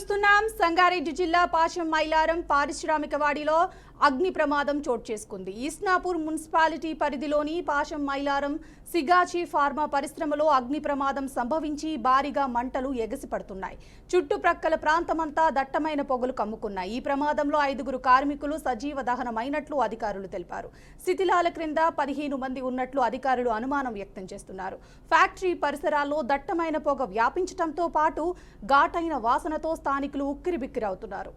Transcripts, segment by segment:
చూస్తున్నాం సంగారెడ్డి జిల్లా పాశం మైలారం పారిశ్రామిక వాడిలో అగ్ని ప్రమాదం చోటు చేసుకుంది. ఈస్నాపూర్ మున్సిపాలిటీ పరిధిలోని పాశం మైలారం సిగాచి ఫార్మా పరిశ్రమలో అగ్ని ప్రమాదం సంభవించి భారీగా మంటలు ఎగసిపడుతున్నాయి. చుట్టుప్రక్కల ప్రాంతమంతా దట్టమైన పొగలు కమ్ముకున్నాయి. ఈ ప్రమాదంలో 5 కార్మికులు సజీవ దహనమైనట్లు అధికారులు తెలిపారు. శిథిలాల క్రింద 15 మంది ఉన్నట్లు అధికారులు అనుమానం వ్యక్తం చేస్తున్నారు. ఫ్యాక్టరీ పరిసరాల్లో దట్టమైన పొగ వ్యాపించడంతో పాటు ఘాటైన వాసనతో స్థానికులు ఉక్కిరిబిక్కిరవుతున్నారు.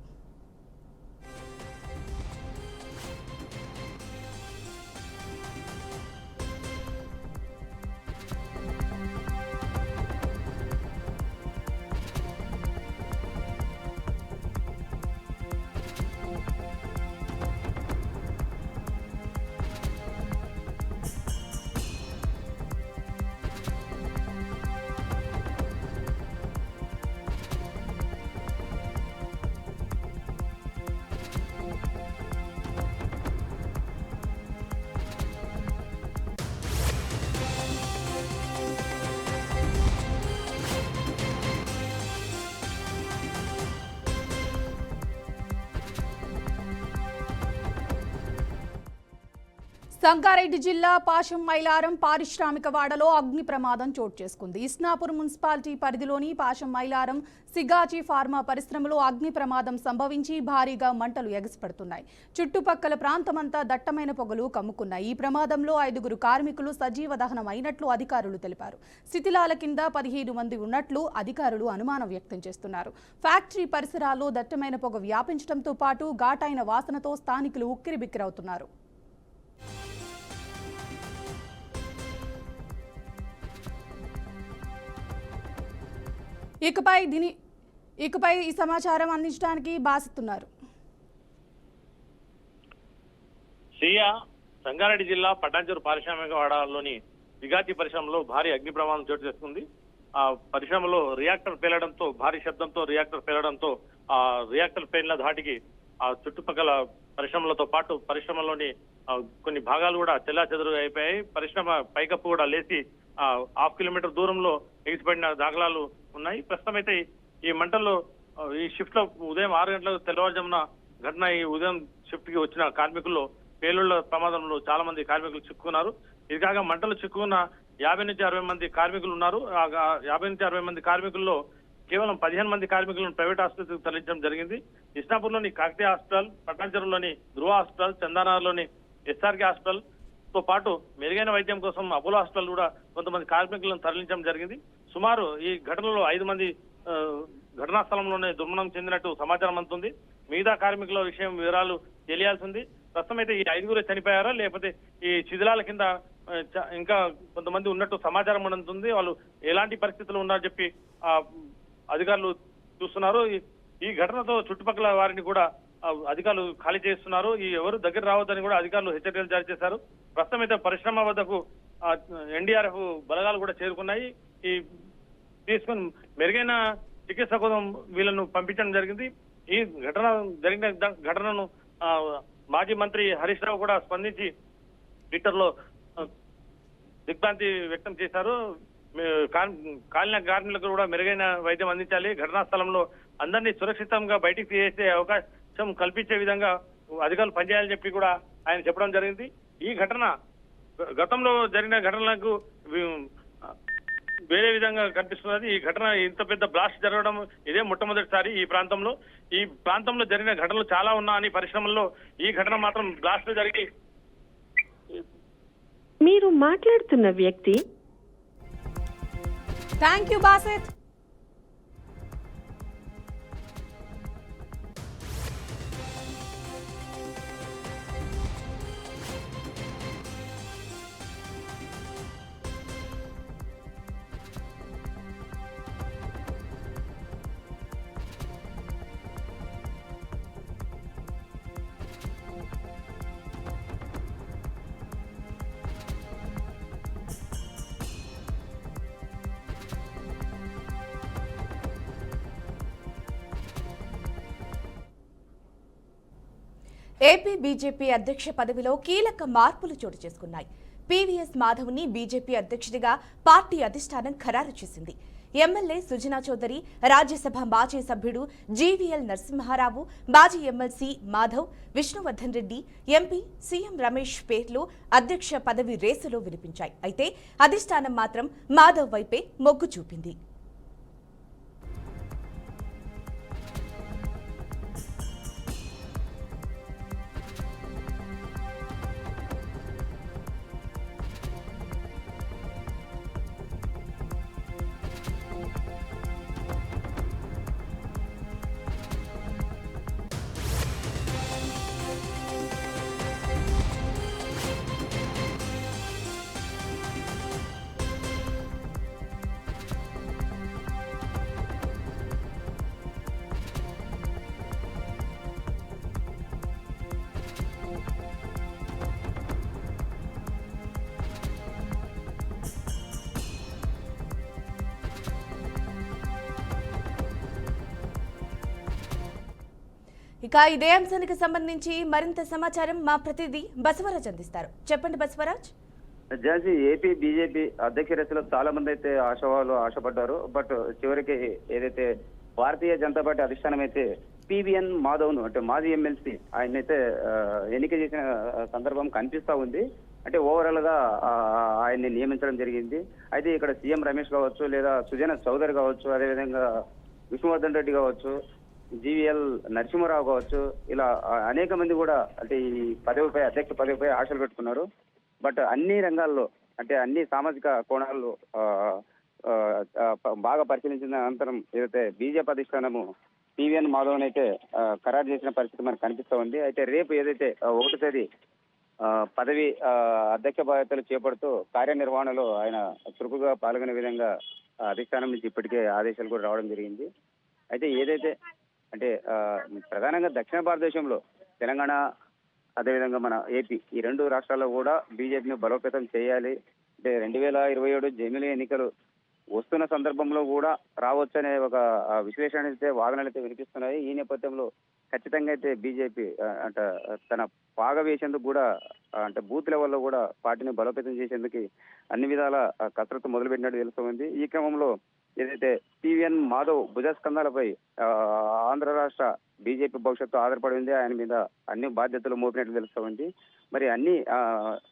సంగారెడ్డి జిల్లా పాశం మైలారం పారిశ్రామిక వాడలో అగ్ని ప్రమాదం చోటు చేసుకుంది. ఇస్నాపూర్ మున్సిపాలిటీ పరిధిలోని పాశం మైలారం సిగాచి ఫార్మా పరిశ్రమలో అగ్ని ప్రమాదం సంభవించి భారీగా మంటలు ఎగసిపడుతున్నాయి. చుట్టుపక్కల ప్రాంతమంతా దట్టమైన పొగలు కమ్ముకున్నాయి. ఈ ప్రమాదంలో 5 కార్మికులు సజీవ దహనం అయినట్లు అధికారులు తెలిపారు. శిథిలాల కింద 15 మంది ఉన్నట్లు అధికారులు అనుమానం వ్యక్తం చేస్తున్నారు. ఫ్యాక్టరీ పరిసరాల్లో దట్టమైన పొగ వ్యాపించడంతో పాటు ఘాటైన వాసనతో స్థానికులు ఉక్కిరిబిక్కిరవుతున్నారు. ఇకపై ఈ సమాచారం అందించడానికి బాసిస్తున్నారు. సంగారెడ్డి జిల్లా పటాన్చెరు పారిశ్రామిక వాడలోని సిగాచి పరిశ్రమలో భారీ అగ్ని ప్రమాదం చోటు చేసుకుంది. ఆ పరిశ్రమలో రియాక్టర్ పేలడంతో భారీ శబ్దంతో రియాక్టర్ పేలడంతో ఆ రియాక్టర్ పేలిన ధాటికి ఆ చుట్టుపక్కల పరిశ్రమలతో పాటు పరిశ్రమలోని కొన్ని భాగాలు కూడా చెల్లాచెదురుగా అయిపోయాయి. పరిశ్రమ పైకప్పు కూడా లేచి 1/2 కిలోమీటర్ దూరంలో ఎగిసిపడిన దాఖలాలు ఉన్నాయి. ప్రస్తుతం అయితే ఈ మంటల్లో ఈ షిఫ్ట్ లో ఉదయం 6 గంటలకు తెల్లవారుజామున ఘటన. ఈ ఉదయం షిఫ్ట్ కి వచ్చిన కార్మికుల్లో పేలుళ్ల ప్రమాదంలో చాలా మంది కార్మికులు చిక్కుకున్నారు. ఇది కాగా మంటలు చిక్కుకున్న 50 నుంచి 60 మంది కార్మికులు ఉన్నారు. 50 నుంచి 60 మంది కార్మికుల్లో కేవలం 15 మంది కార్మికులను ప్రైవేట్ ఆసుపత్రికి తరలించడం జరిగింది. ఇస్నాపూర్లోని కాకతీయ హాస్పిటల్, పటాన్చెరులోని ధృవ హాస్పిటల్, చందానగర్లోని ఎస్ఆర్కే హాస్పిటల్ తో పాటు మెరుగైన వైద్యం కోసం అపోలో హాస్పిటల్ కూడా కొంతమంది కార్మికులను తరలించడం జరిగింది. సుమారు ఈ ఘటనలో 5 మంది ఘటనా స్థలంలోనే దుర్మరణం చెందినట్టు సమాచారం అందుతుంది. మిగతా కార్మికుల విషయం వివరాలు తెలియాల్సింది. ప్రస్తుతం అయితే ఈ 5 చనిపోయారా లేకపోతే ఈ శిథిలాల కింద ఇంకా కొంతమంది ఉన్నట్టు సమాచారం అందుతుంది. వాళ్ళు ఎలాంటి పరిస్థితులు ఉన్నారని చెప్పి అధికారులు చూస్తున్నారు. ఈ ఘటనతో చుట్టుపక్కల వారిని కూడా అధికారులు ఖాళీ చేస్తున్నారు. ఈ ఎవరు దగ్గర రావద్దని కూడా అధికారులు హెచ్చరికలు జారీ చేశారు. ప్రస్తుతం అయితే పరిశ్రమ వద్దకు ఎన్డీఆర్ఎఫ్ బలగాలు కూడా చేరుకున్నాయి. ఈ తీసుకుని మెరుగైన చికిత్స కోసం వీళ్ళను పంపించడం జరిగింది. ఈ జరిగిన ఘటనను మాజీ మంత్రి హరీష్ రావు కూడా స్పందించి ట్విట్టర్ లో దిగ్భ్రాంతి వ్యక్తం చేశారు. కాలిన కార్మికులకు కూడా మెరుగైన వైద్యం అందించాలి, ఘటనా స్థలంలో అందరినీ సురక్షితంగా బయటికి తీసే అవకాశం కల్పించే విధంగా అధికారులు పనిచేయాలని చెప్పి కూడా ఆయన చెప్పడం జరిగింది. ఈ ఘటన గతంలో జరిగిన ఘటనలకు వేరే విధంగా కనిపిస్తున్నది. ఈ ఘటన ఇంత పెద్ద బ్లాస్ట్ జరగడం ఇదే మొట్టమొదటిసారి. ఈ ప్రాంతంలో జరిగిన ఘటనలు చాలా ఉన్నాయని పరిశ్రమల్లో ఈ ఘటన మాత్రం బ్లాస్ట్ జరిగి మీరు మాట్లాడుతున్న వ్యక్తి. Thank you Basit. AP BJP అధ్యక్ష పదవిలో కీలక మార్పులు చోటు చేసుకున్నాయి. పీవీఎస్ మాధవ్ని బీజేపీ అధ్యక్షుడిగా పార్టీ అధిష్టానం ఖరారు చేసింది. ఎమ్మెల్యే సుజనా చౌదరి, రాజ్యసభ మాజీ సభ్యుడు జీవీఎల్ నరసింహారావు, మాజీ MLC Madhav, Vishnuvardhan Reddy, MP CM Ramesh పేర్లు అధ్యక్ష పదవి రేసులో వినిపించాయి. అయితే అధిష్టానం మాత్రం మాధవ్ వైపే మొగ్గు చూపింది. ఇక ఇదే అంశానికి సంబంధించి మరింత సమాచారం మా ప్రతినిధి బసవరాజ్ అందిస్తారు. చెప్పండి బసవరాజ్. ఝాన్సీ, ఏపీ బీజేపీ అధ్యక్ష రేసులో చాలా మంది అయితే ఆశపడ్డారు. బట్ చివరికి ఏదైతే భారతీయ జనతా పార్టీ అధిష్టానం అయితే పివిఎన్ మాధవ్ ను, అంటే మాజీ ఎమ్మెల్సీ, ఆయన అయితే ఎన్నిక చేసిన సందర్భం కనిపిస్తా ఉంది. అంటే ఓవరాల్ గా ఆయన్ని నియమించడం జరిగింది. అయితే ఇక్కడ సీఎం రమేష్ కావచ్చు, లేదా సుజనా చౌదరి కావచ్చు, అదేవిధంగా విష్ణువర్ధన్ రెడ్డి కావచ్చు, జీవీఎల్ నరసింహారావు కావచ్చు, ఇలా అనేక మంది కూడా అంటే ఈ పదవిపై, అధ్యక్ష పదవిపై ఆశలు పెట్టుకున్నారు. బట్ అన్ని రంగాల్లో, అంటే అన్ని సామాజిక కోణాల్లో బాగా పరిశీలించిన అనంతరం ఏదైతే బీజేపీ అధిష్టానము పివిఎన్ మాధవన్ అయితే ఖరారు చేసిన పరిస్థితి మనకు కనిపిస్తూ ఉంది. అయితే రేపు ఏదైతే 1వ తేదీ పదవి అధ్యక్ష బాధ్యతలు చేపడుతూ కార్యనిర్వహణలో ఆయన చురుకుగా పాల్గొనే విధంగా అధిష్టానం నుంచి ఇప్పటికే ఆదేశాలు కూడా రావడం జరిగింది. అయితే ఏదైతే అంటే ప్రధానంగా దక్షిణ భారతదేశంలో తెలంగాణ, అదేవిధంగా మన ఏపీ, ఈ 2 రాష్ట్రాల్లో కూడా బీజేపీని బలోపేతం చేయాలి. అంటే 2027 జమిలీ ఎన్నికలు వస్తున్న సందర్భంలో కూడా రావచ్చనే ఒక విశ్లేషణ అయితే, వాదనలు అయితే వినిపిస్తున్నాయి. ఈ నేపథ్యంలో ఖచ్చితంగా అయితే బీజేపీ అంటే తన పాగ వేసేందుకు కూడా, అంటే బూత్ లెవెల్లో కూడా పార్టీని బలోపేతం చేసేందుకు అన్ని విధాల కసరత్తు మొదలుపెట్టినట్టు తెలుస్తుంది. ఈ క్రమంలో ఏదైతే పివిఎన్ మాధవ్ భుజస్కంధాలపై ఆంధ్ర రాష్ట్ర బీజేపీ భవిష్యత్తు ఆధారపడి ఉంది, ఆయన మీద అన్ని బాధ్యతలు మోపినట్టు తెలుస్తుంది. మరి అన్ని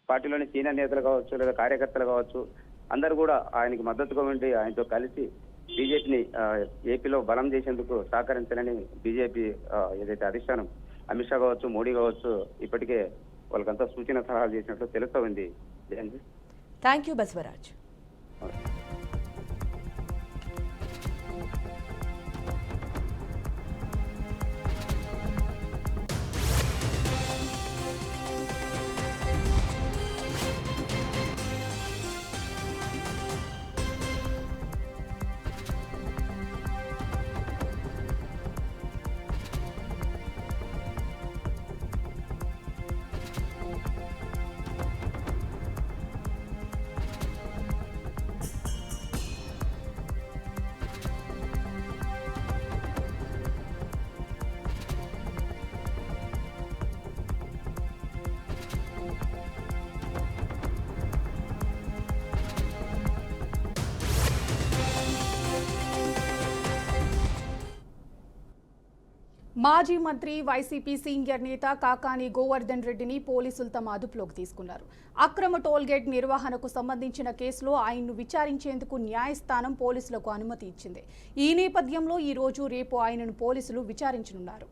పార్టీలోని సీనియర్ నేతలు కావచ్చు, లేదా కార్యకర్తలు కావచ్చు, అందరూ కూడా ఆయనకి మద్దతుగా ఉండి ఆయనతో కలిసి బీజేపీని ఏపీలో బలం చేసేందుకు సహకరించాలని బీజేపీ ఏదైతే అధిష్టానం అమిత్ షా కావచ్చు, మోడీ కావచ్చు, ఇప్పటికే వాళ్ళకంతా సూచన సలహాలు చేసినట్లు తెలుస్తుంది. Thank you Basavaraj. మాజీ మంత్రి వైసీపీ సీనియర్ నేత కాకాని గోవర్ధన్ రెడ్డిని పోలీసులు తమ అదుపులోకి తీసుకున్నారు. అక్రమ టోల్గేట్ నిర్వహణకు సంబంధించిన కేసులో ఆయన్ను విచారించేందుకు న్యాయస్థానం పోలీసులకు అనుమతి ఇచ్చింది. ఈ నేపథ్యంలో ఈ రోజు, రేపు ఆయనను పోలీసులు విచారించనున్నారు.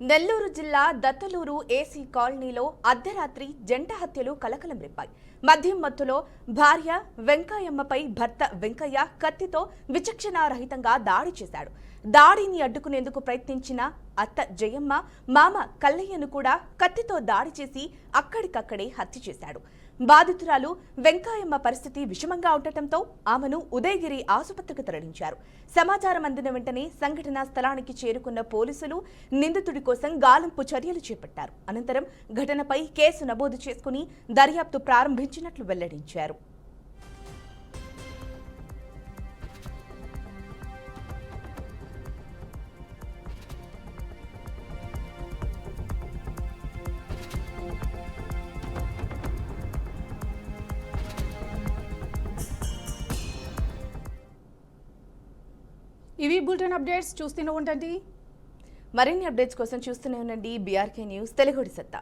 నెల్లూరు జిల్లా దత్తలూరు ఏసీ కాలనీలో అర్ధరాత్రి జంట హత్యలు కలకలం రేపాయి. మద్యం మత్తులో భార్య వెంకయ్యమ్మపై భర్త వెంకయ్య కత్తితో విచక్షణారహితంగా దాడి చేశాడు. దాడిని అడ్డుకునేందుకు ప్రయత్నించిన అత్త జయమ్మ, మామ కల్లయ్యను కూడా కత్తితో దాడి చేసి అక్కడికక్కడే హత్య చేశాడు. బాధితురాలు వెంకాయమ్మ పరిస్థితి విషమంగా ఉండటంతో ఆమెను ఉదయగిరి ఆసుపత్రికి తరలించారు. సమాచారం అందిన వెంటనే సంఘటనా స్థలానికి చేరుకున్న పోలీసులు నిందితుడి కోసం గాలింపు చర్యలు చేపట్టారు. అనంతరం ఘటనపై కేసు నమోదు చేసుకుని దర్యాప్తు ప్రారంభించినట్లు వెల్లడించారు. ఇవి బులెటిన్ అప్డేట్స్. చూస్తూనే ఉండండి. మరిన్ని అప్డేట్స్ కోసం చూస్తూనే ఉండండి బీఆర్కే న్యూస్ తెలుగుడి సత్తా.